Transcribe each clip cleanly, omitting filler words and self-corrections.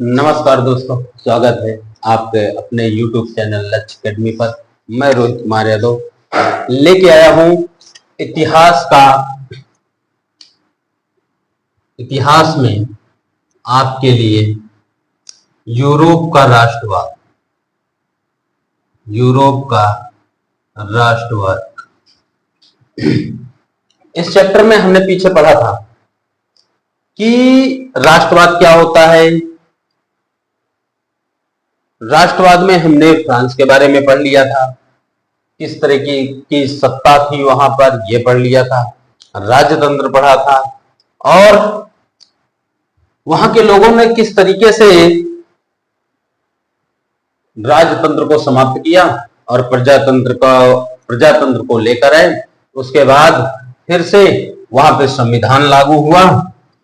नमस्कार दोस्तों, स्वागत है आपके अपने YouTube चैनल लक्ष्य अकेडमी पर। मैं रोहित कुमार यादव लेके आया हूं इतिहास में आपके लिए यूरोप का राष्ट्रवाद। इस चैप्टर में हमने पीछे पढ़ा था कि राष्ट्रवाद क्या होता है। राष्ट्रवाद में हमने फ्रांस के बारे में पढ़ लिया था, किस तरह की सत्ता थी वहां पर, यह पढ़ लिया था। राजतंत्र पढ़ा था और वहां के लोगों ने किस तरीके से राजतंत्र को समाप्त किया और प्रजातंत्र को लेकर आए। उसके बाद फिर से वहां पे संविधान लागू हुआ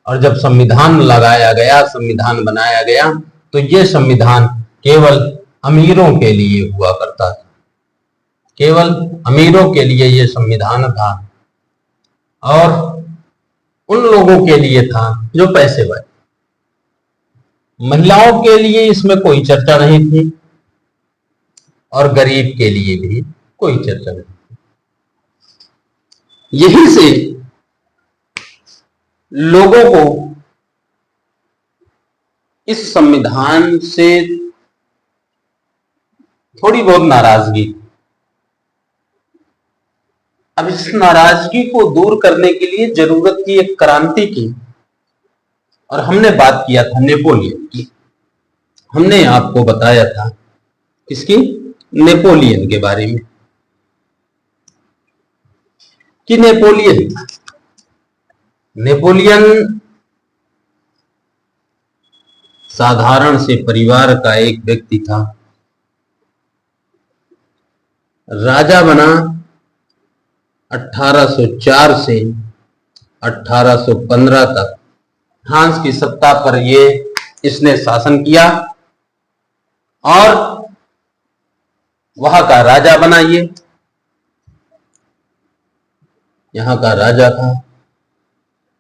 और जब संविधान लगाया गया, संविधान बनाया गया, तो ये संविधान केवल अमीरों के लिए हुआ करता था। केवल अमीरों के लिए ये संविधान था और उन लोगों के लिए था जो पैसे वाले। महिलाओं के लिए इसमें कोई चर्चा नहीं थी और गरीब के लिए भी कोई चर्चा नहीं थी। यही से लोगों को इस संविधान से थोड़ी बहुत नाराजगी। अब इस नाराजगी को दूर करने के लिए जरूरत थी एक क्रांति की, और हमने बात किया था नेपोलियन की। हमने आपको बताया था किसकी? नेपोलियन के बारे में कि नेपोलियन साधारण से परिवार का एक व्यक्ति था। राजा बना 1804 से 1815 तक फ्रांस की सत्ता पर इसने शासन किया और वहां का राजा बना। यहां का राजा था।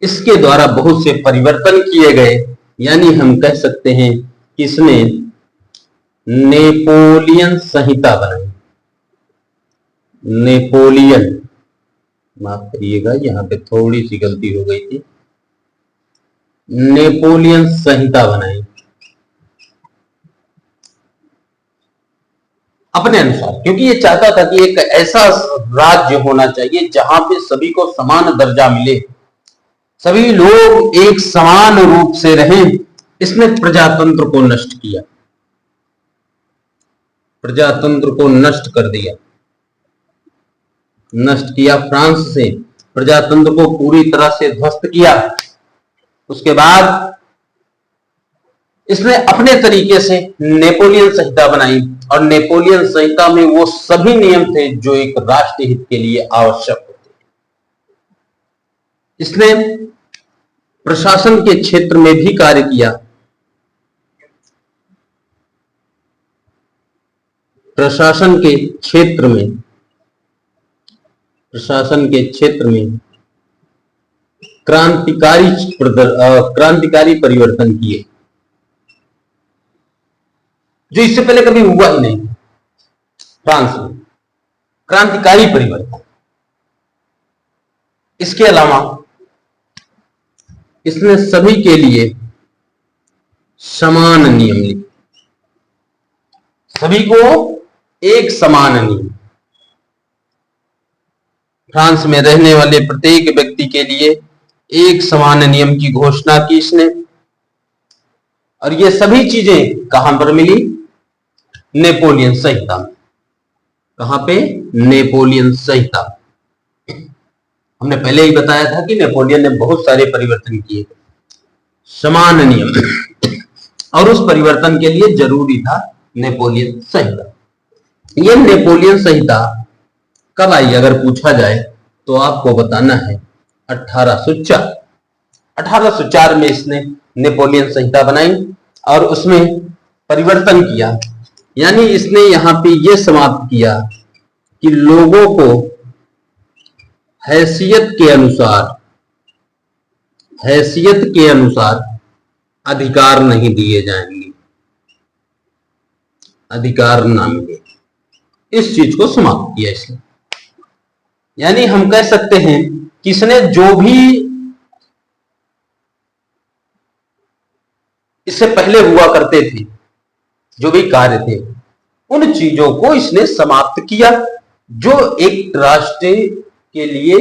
इसके द्वारा बहुत से परिवर्तन किए गए, यानी हम कह सकते हैं कि इसने नेपोलियन संहिता बनाई। नेपोलियन, माफ करिएगा, यहां पे थोड़ी सी गलती हो गई थी। नेपोलियन संहिता बनाई अपने अनुसार, क्योंकि ये चाहता था कि एक ऐसा राज्य होना चाहिए जहां पे सभी को समान दर्जा मिले, सभी लोग एक समान रूप से रहें। इसने प्रजातंत्र को नष्ट किया, प्रजातंत्र को नष्ट कर दिया, नष्ट किया। फ्रांस से प्रजातंत्र को पूरी तरह से ध्वस्त किया। उसके बाद इसने अपने तरीके से नेपोलियन संहिता बनाई और नेपोलियन संहिता में वो सभी नियम थे जो एक राष्ट्र हित के लिए आवश्यक होते। इसने प्रशासन के क्षेत्र में भी कार्य किया। प्रशासन के क्षेत्र में क्रांतिकारी परिवर्तन किए जो इससे पहले कभी हुआ ही नहीं फ्रांस में। क्रांतिकारी परिवर्तन। इसके अलावा इसने सभी के लिए समान नियम लिखे, सभी को एक समान नियम। फ्रांस में रहने वाले प्रत्येक व्यक्ति के लिए एक समान नियम की घोषणा की इसने। और ये सभी चीजें कहां पर मिली? नेपोलियन संहिता में। कहां पे? नेपोलियन संहिता। हमने पहले ही बताया था कि नेपोलियन ने बहुत सारे परिवर्तन किए, समान नियम, और उस परिवर्तन के लिए जरूरी था नेपोलियन संहिता। यह नेपोलियन संहिता कब आई अगर पूछा जाए तो आपको बताना है 1804। 1804 में इसने नेपोलियन संहिता बनाई और उसमें परिवर्तन किया। यानी इसने यहां पे यह समाप्त किया कि लोगों को हैसियत के अनुसार अधिकार नहीं दिए जाएंगे, अधिकार ना मिले, इस चीज को समाप्त किया इसने। यानी हम कह सकते हैं कि इसने जो भी इससे पहले हुआ करते थे, जो भी कार्य थे, उन चीजों को इसने समाप्त किया जो एक राष्ट्र के लिए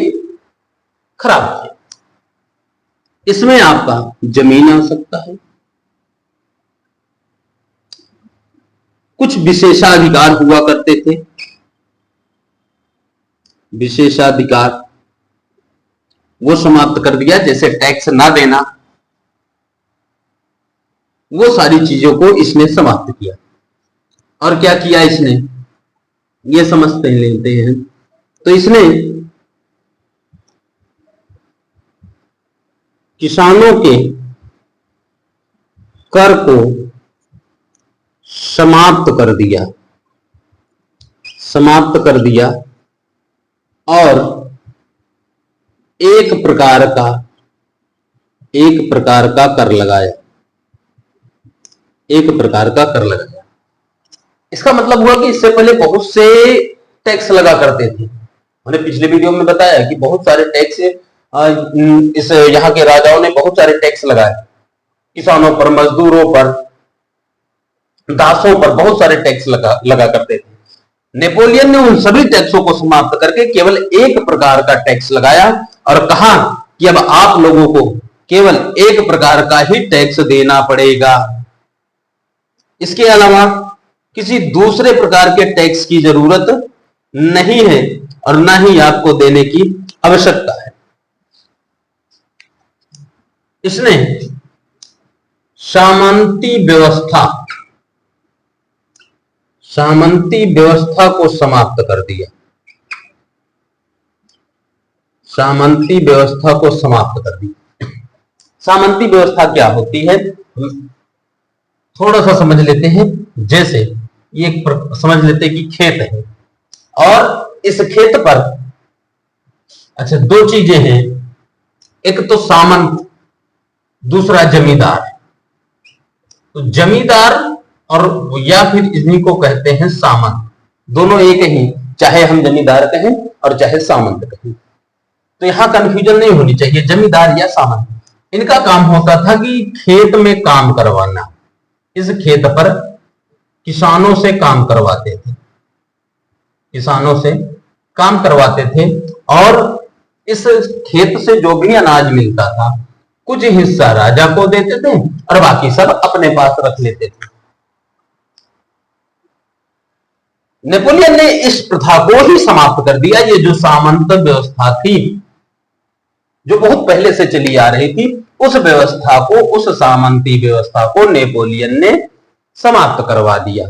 खराब थे। इसमें आपका जमीन आ सकता है, कुछ विशेषाधिकार हुआ करते थे, विशेषाधिकार वो समाप्त कर दिया, जैसे टैक्स ना देना, वो सारी चीजों को इसने समाप्त किया। और क्या किया इसने, ये समझते लेते हैं। तो इसने किसानों के कर को समाप्त कर दिया, समाप्त कर दिया और एक प्रकार का कर लगाया, एक प्रकार का कर लगाया। इसका मतलब हुआ कि इससे पहले बहुत से टैक्स लगा करते थे। मैंने पिछले वीडियो में बताया कि बहुत सारे टैक्स इस यहाँ के राजाओं ने बहुत सारे टैक्स लगाए, किसानों पर, मजदूरों पर, दासों पर बहुत सारे टैक्स लगा करते थे। नेपोलियन ने उन सभी टैक्सों को समाप्त करके केवल एक प्रकार का टैक्स लगाया और कहा कि अब आप लोगों को केवल एक प्रकार का ही टैक्स देना पड़ेगा, इसके अलावा किसी दूसरे प्रकार के टैक्स की जरूरत नहीं है और ना ही आपको देने की आवश्यकता है। इसने सामंती व्यवस्था को समाप्त कर दिया, सामंती व्यवस्था को समाप्त कर दिया। सामंती व्यवस्था क्या होती है, थोड़ा सा समझ लेते हैं। जैसे ये समझ लेते हैं कि खेत है और इस खेत पर अच्छा दो चीजें हैं, एक तो सामंत, दूसरा जमींदार। तो जमींदार और या फिर इन्हीं को कहते हैं सामंत, दोनों एक ही, चाहे हम जमींदार कहें और चाहे सामंत कहें। तो यहां कंफ्यूजन नहीं होनी चाहिए, जमींदार या सामंत। इनका काम होता था कि खेत में काम करवाना, इस खेत पर किसानों से काम करवाते थे, किसानों से काम करवाते थे और इस खेत से जो भी अनाज मिलता था कुछ हिस्सा राजा को देते थे और बाकी सब अपने पास रख लेते थे। नेपोलियन ने इस प्रथा को ही समाप्त कर दिया। ये जो सामंत व्यवस्था थी, जो बहुत पहले से चली आ रही थी, उस व्यवस्था को, उस सामंती व्यवस्था को नेपोलियन ने समाप्त करवा दिया।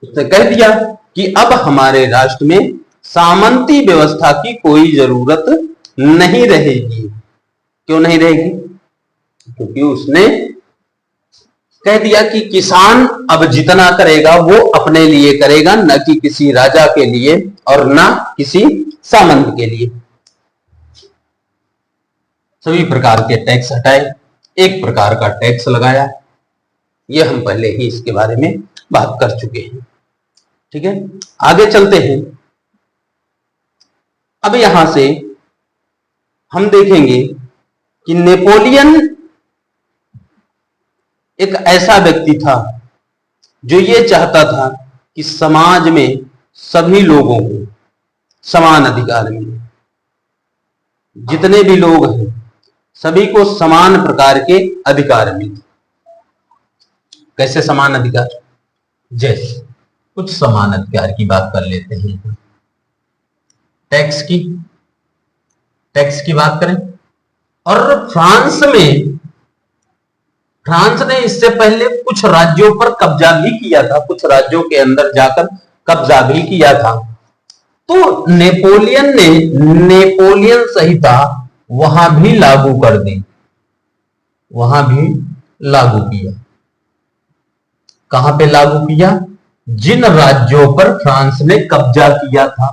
उसने कह दिया कि अब हमारे राष्ट्र में सामंती व्यवस्था की कोई जरूरत नहीं रहेगी। क्यों नहीं रहेगी? क्योंकि उसने कह दिया कि किसान अब जितना करेगा वो अपने लिए करेगा, न कि किसी राजा के लिए और न किसी सामंत के लिए। सभी प्रकार के टैक्स हटाए, एक प्रकार का टैक्स लगाया। ये हम पहले ही इसके बारे में बात कर चुके हैं। ठीक है, आगे चलते हैं। अब यहां से हम देखेंगे कि नेपोलियन एक ऐसा व्यक्ति था जो ये चाहता था कि समाज में सभी लोगों को समान अधिकार मिले। जितने भी लोग हैं सभी को समान प्रकार के अधिकार मिले। कैसे समान अधिकार? जैसे कुछ समान अधिकार की बात कर लेते हैं। टैक्स की बात करें, और फ्रांस ने इससे पहले कुछ राज्यों पर कब्जा भी किया था, कुछ राज्यों के अंदर जाकर कब्जा भी किया था। तो नेपोलियन संहिता वहां भी लागू कर दी, वहां भी लागू किया। कहां पे लागू किया? जिन राज्यों पर फ्रांस ने कब्जा किया था,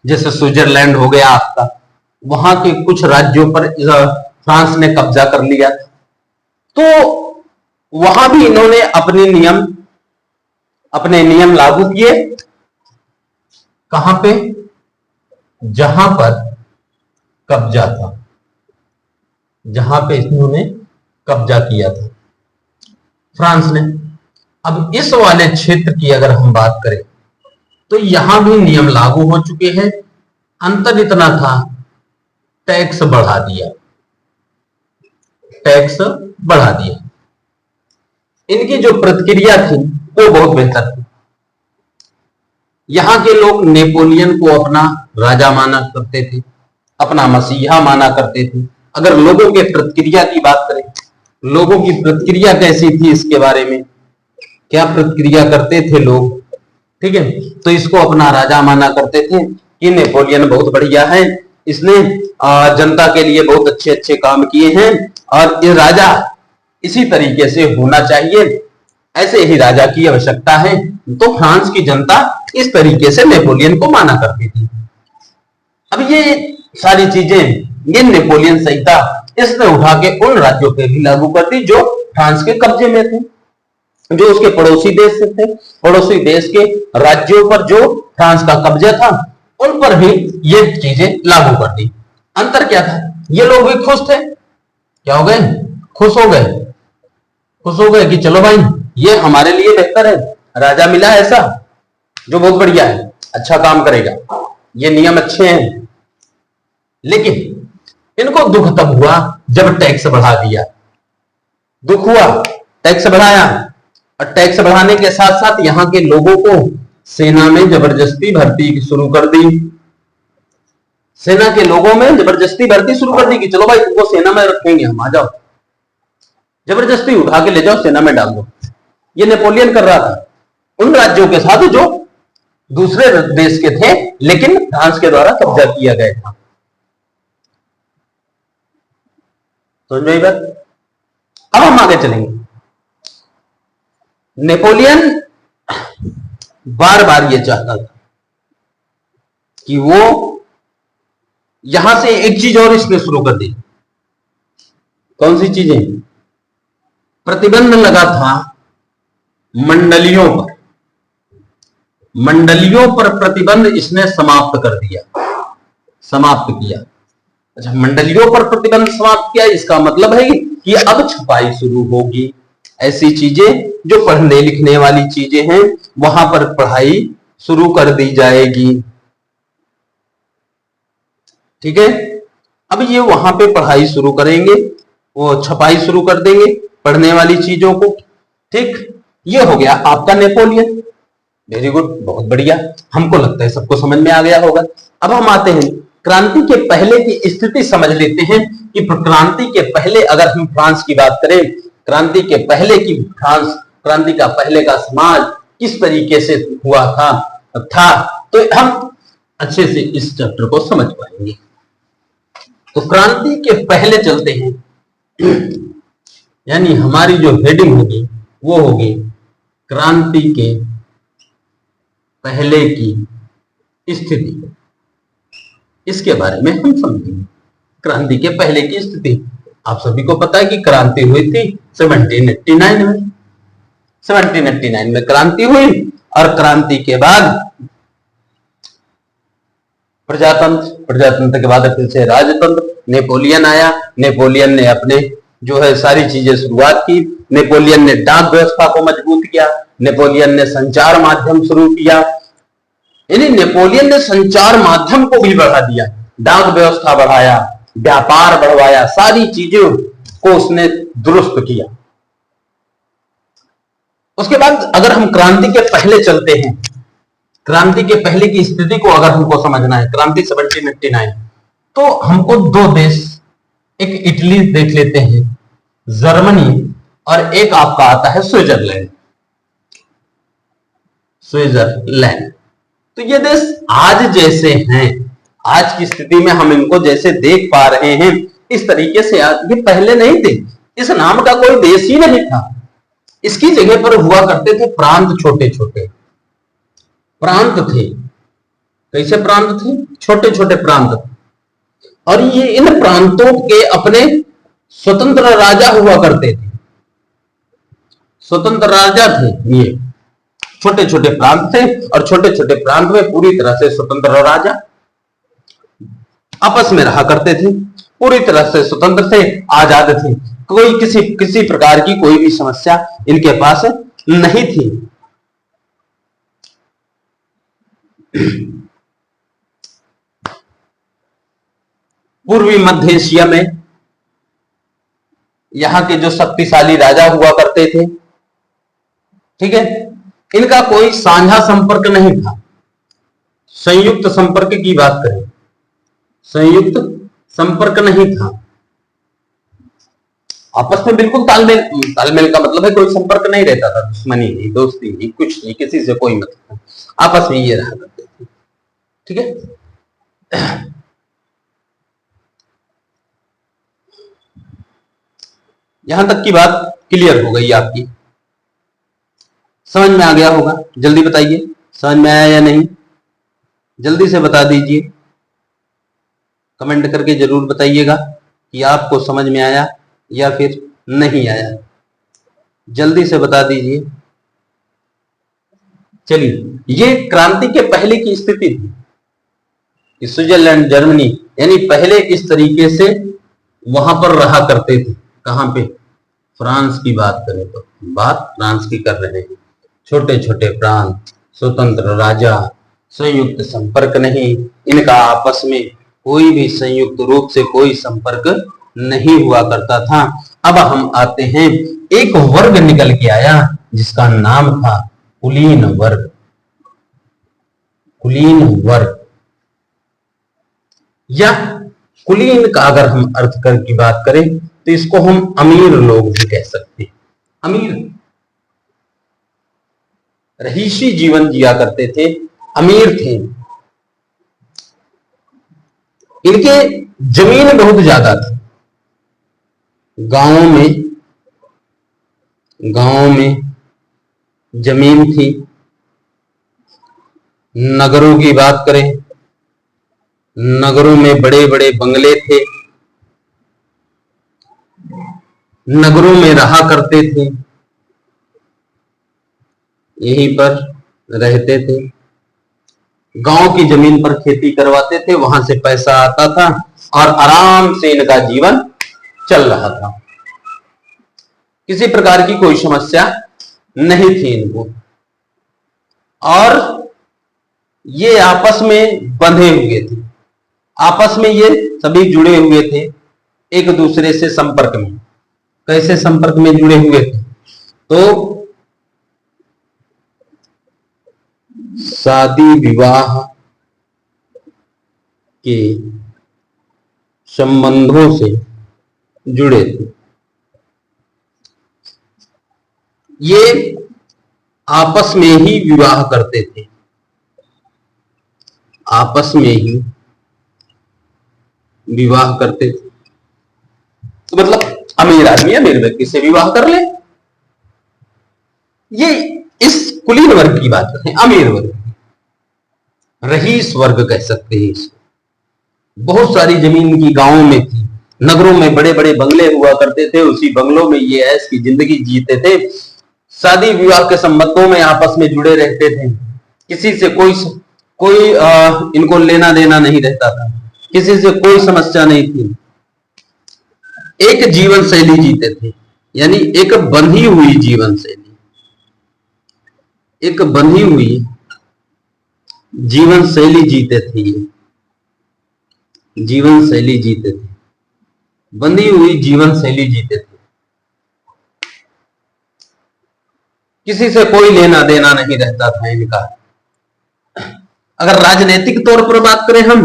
जैसे स्विट्जरलैंड हो गया आपका, वहां के कुछ राज्यों पर फ्रांस ने कब्जा कर लिया था। तो वहां भी इन्होंने अपने नियम लागू किए। कहां पे? जहां पर कब्जा था, जहां पे इन्होंने कब्जा किया था फ्रांस ने। अब इस वाले क्षेत्र की अगर हम बात करें तो यहां भी नियम लागू हो चुके हैं। अंतर इतना था, टैक्स बढ़ा दिया, टैक्स बढ़ा दिया। इनकी जो प्रतिक्रिया थी वो बहुत बेहतर थी। यहां के लोग नेपोलियन को अपना राजा माना करते थे, अपना मसीहा माना करते थे। अगर लोगों के प्रतिक्रिया की बात करें, लोगों की प्रतिक्रिया कैसी थी इसके बारे में, क्या प्रतिक्रिया करते थे लोग, ठीक है, तो इसको अपना राजा माना करते थे कि नेपोलियन बहुत बढ़िया है, इसने जनता के लिए बहुत अच्छे अच्छे काम किए हैं और ये राजा इसी तरीके से होना चाहिए, ऐसे ही राजा की आवश्यकता है। तो फ्रांस की जनता इस तरीके से नेपोलियन को माना करती थी। अब ये सारी चीजें, ये नेपोलियन संहिता इसने उठा के उन राज्यों पे भी लागू कर दी जो फ्रांस के कब्जे में थे, जो उसके पड़ोसी देश से थे। पड़ोसी देश के राज्यों पर जो फ्रांस का कब्जा था उन पर भी ये चीजें लागू कर दी। अंतर क्या था? ये लोग भी खुश थे, क्या हो गए? खुश हो गए, खुश हो गए कि चलो भाई ये हमारे लिए बेहतर है, राजा मिला ऐसा जो बहुत बढ़िया है, अच्छा काम करेगा, ये नियम अच्छे हैं। लेकिन इनको दुख तब हुआ जब टैक्स बढ़ा दिया। दुख हुआ, टैक्स बढ़ाया, और टैक्स बढ़ाने के साथ साथ यहां के लोगों को सेना में जबरदस्ती भर्ती शुरू कर दी। सेना के लोगों में जबरदस्ती भर्ती शुरू कर दी कि चलो भाई तुमको सेना में रखेंगे हम, आ जाओ, जबरदस्ती उठा के ले जाओ, सेना में डाल दो। ये नेपोलियन कर रहा था उन राज्यों के साथ जो दूसरे देश के थे लेकिन फ्रांस के द्वारा कब्जा किया गया था। समझ में बात? अब हम आगे चलेंगे। नेपोलियन बार बार ये चाहता था कि वो यहां से एक चीज और इसने शुरू कर दी। कौन सी चीजें? प्रतिबंध लगा था मंडलियों पर, मंडलियों पर प्रतिबंध इसने समाप्त कर दिया, समाप्त किया। अच्छा, मंडलियों पर प्रतिबंध समाप्त किया, इसका मतलब है कि अब छपाई शुरू होगी। ऐसी चीजें जो पढ़ने लिखने वाली चीजें हैं वहां पर पढ़ाई शुरू कर दी जाएगी, ठीक है। अब ये वहां पे पढ़ाई शुरू करेंगे, वो छपाई शुरू कर देंगे पढ़ने वाली चीजों को, ठीक। ये हो गया आपका नेपोलियन। वेरी गुड, बहुत बढ़िया, हमको लगता है सबको समझ में आ गया होगा। अब हम आते हैं क्रांति के पहले की स्थिति समझ लेते हैं कि क्रांति के पहले अगर हम फ्रांस की बात करें, क्रांति के पहले की फ्रांस, क्रांति का पहले का समाज किस तरीके से हुआ था तो हम अच्छे से इस चैप्टर को समझ पाएंगे। तो क्रांति के पहले चलते हैं, यानी हमारी जो हेडिंग होगी वो होगी क्रांति के पहले की स्थिति। इसके बारे में हम समझेंगे। क्रांति के पहले की स्थिति, आप सभी को पता है कि क्रांति हुई थी 1789 में। 1789 में क्रांति हुई और क्रांति के बाद प्रजातंत्र, प्रजातंत्र के बाद फिर से राजतंत्र, नेपोलियन आया। नेपोलियन ने अपने जो है सारी चीजें शुरुआत की। नेपोलियन ने डाक व्यवस्था को मजबूत किया, नेपोलियन ने संचार माध्यम शुरू किया, यानी नेपोलियन ने संचार माध्यम को भी बढ़ा दिया, डाक व्यवस्था बढ़ाया, व्यापार बढ़वाया, सारी चीजों को उसने दुरुस्त किया। उसके बाद अगर हम क्रांति के पहले चलते हैं, क्रांति के पहले की स्थिति को अगर हमको समझना है, क्रांति 1789, तो हमको दो देश, एक इटली देख लेते हैं, जर्मनी, और एक आपका आता है स्विट्जरलैंड। स्विट्जरलैंड, तो ये देश आज जैसे हैं, आज की स्थिति में हम इनको जैसे देख पा रहे हैं इस तरीके से आज, ये पहले नहीं थे। इस नाम का कोई देश ही नहीं था। इसकी जगह पर हुआ करते थे प्रांत, छोटे छोटे प्रांत थे। कैसे प्रांत थे? छोटे छोटे प्रांत थे, और ये इन प्रांतों के अपने स्वतंत्र राजा हुआ करते थे। स्वतंत्र राजा थे। ये छोटे छोटे प्रांत थे और छोटे छोटे प्रांत में पूरी तरह से स्वतंत्र राजा आपस में रहा करते थे, पूरी तरह से स्वतंत्र थे, आजाद थे। कोई किसी प्रकार की कोई भी समस्या इनके पास नहीं थी। पूर्वी मध्य एशिया में यहां के जो शक्तिशाली राजा हुआ करते थे, ठीक है, इनका कोई साझा संपर्क नहीं था। संयुक्त संपर्क की बात करें, संयुक्त संपर्क नहीं था। आपस में बिल्कुल तालमेल, तालमेल का मतलब है कोई संपर्क नहीं रहता था, दुश्मनी नहीं, दोस्ती नहीं, कुछ नहीं, किसी से कोई मतलब नहीं, आपस में ये रहा करते थे। ठीक है, यहां तक की बात क्लियर हो गई आपकी, समझ में आ गया होगा। जल्दी बताइए समझ में आया या नहीं, जल्दी से बता दीजिए, कमेंट करके जरूर बताइएगा कि आपको समझ में आया या फिर नहीं आया, जल्दी से बता दीजिए। चलिए, ये क्रांति के पहले की स्थिति थी कि स्विट्जरलैंड, जर्मनी यानी पहले इस तरीके से वहां पर रहा करते थे। कहां पे? फ्रांस की बात करें तो बात फ्रांस की कर रहे हैं। छोटे छोटे प्रांत, स्वतंत्र राजा, संयुक्त संपर्क नहीं, इनका आपस में कोई भी संयुक्त रूप से कोई संपर्क नहीं हुआ करता था। अब हम आते हैं, एक वर्ग निकल के आया जिसका नाम था कुलीन वर्ग। कुलीन वर्ग या कुलीन का अगर हम अर्थ कर की बात करें तो इसको हम अमीर लोग भी कह सकते हैं। अमीर, रहीसी जीवन जिया करते थे, अमीर थे। इनके जमीन बहुत ज्यादा थी। गांवों में जमीन थी। नगरों की बात करें, नगरों में बड़े बड़े बंगले थे, नगरों में रहा करते थे, यहीं पर रहते थे। गांव की जमीन पर खेती करवाते थे, वहां से पैसा आता था और आराम से इनका जीवन चल रहा था। किसी प्रकार की कोई समस्या नहीं थी इनको, और ये आपस में बंधे हुए थे, आपस में ये सभी जुड़े हुए थे एक दूसरे से संपर्क में। कैसे संपर्क में जुड़े हुए थे? तो शादी विवाह के संबंधों से जुड़े थे। ये आपस में ही विवाह करते थे, आपस में ही विवाह करते थे। तो मतलब अमीर आदमी अमीर व्यक्ति से विवाह कर ले। ये इस कुलीन वर्ग की बात करते हैं, अमीर वर्ग, रईस वर्ग कह सकते हैं इसको। बहुत सारी जमीन की गांवों में थी, नगरों में बड़े बड़े बंगले हुआ करते थे, उसी बंगलों में ये ऐश की जिंदगी जीते थे। शादी विवाह के संबंधों में आपस में जुड़े रहते थे। किसी से कोई इनको लेना देना नहीं रहता था, किसी से कोई समस्या नहीं थी। एक जीवन शैली जीते थे, यानी एक बंधी हुई जीवन शैली, एक बंधी हुई जीवन शैली जीते थे। जीवन शैली जीते थे, बंधी हुई जीवन शैली जीते थे। किसी से कोई लेना देना नहीं रहता था इनका। अगर राजनीतिक तौर पर बात करें हम,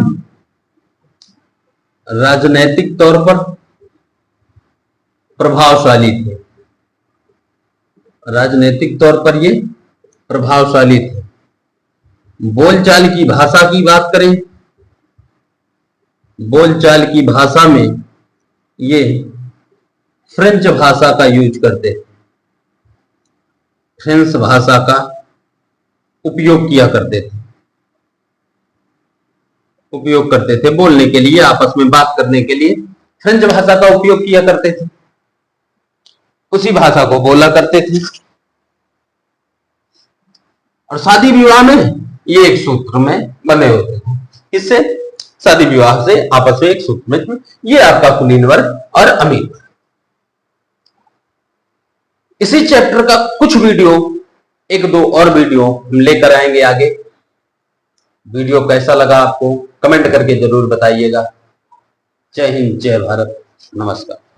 राजनीतिक तौर पर प्रभावशाली थे, राजनीतिक तौर पर ये प्रभावशाली थे। बोलचाल की भाषा की बात करें, बोलचाल की भाषा में ये फ्रेंच भाषा का यूज करते थे, फ्रेंच भाषा का उपयोग किया करते थे, उपयोग करते थे बोलने के लिए, आपस में बात करने के लिए फ्रेंच भाषा का उपयोग किया करते थे, उसी भाषा को बोला करते थे। और शादी विवाह में ये एक सूत्र में बने होते हैं। किससे? शादी विवाह से आपस में एक सूत्र में। ये आपका कुलीन वर्ग और अमीर वर्ग। इसी चैप्टर का कुछ वीडियो, एक दो और वीडियो हम लेकर आएंगे आगे। वीडियो कैसा लगा आपको कमेंट करके जरूर बताइएगा। जय हिंद, जय भारत, नमस्कार।